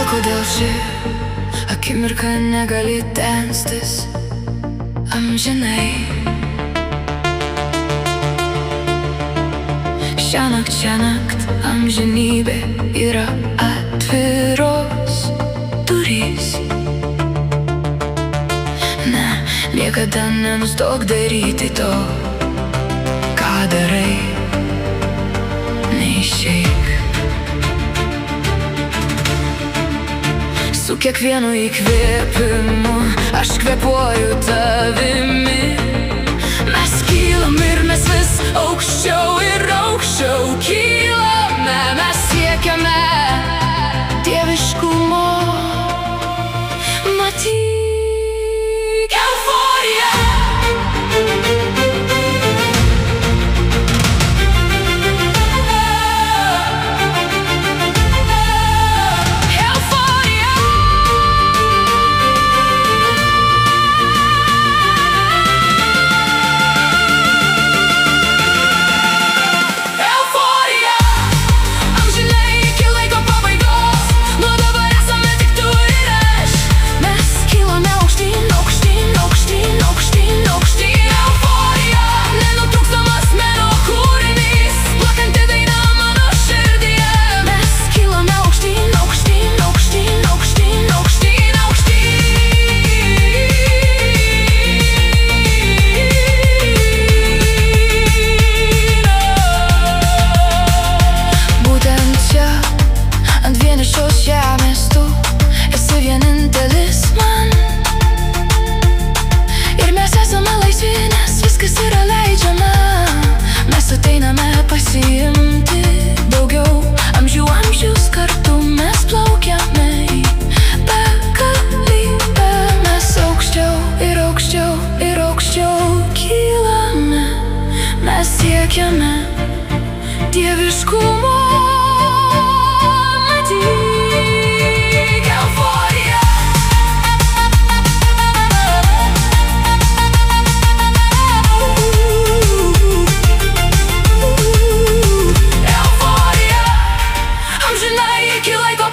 kodėl ši akimirka negali tęstis amžinai. Šiąnakt amžinybė yra atviros durys. Ne, niekada nenustok daryti to, ką darai. Neišeik. Su kiekvienu įkvėpimu aš kvėpuoju tavimi. Mes kylam ir mes vis aukščiau ir aukščiau kylame. Mes siekiame dieviškumo. Matyk euforiją. Siekiame dieviškumo. Matyk euforiją. Euforija amžina iki laiko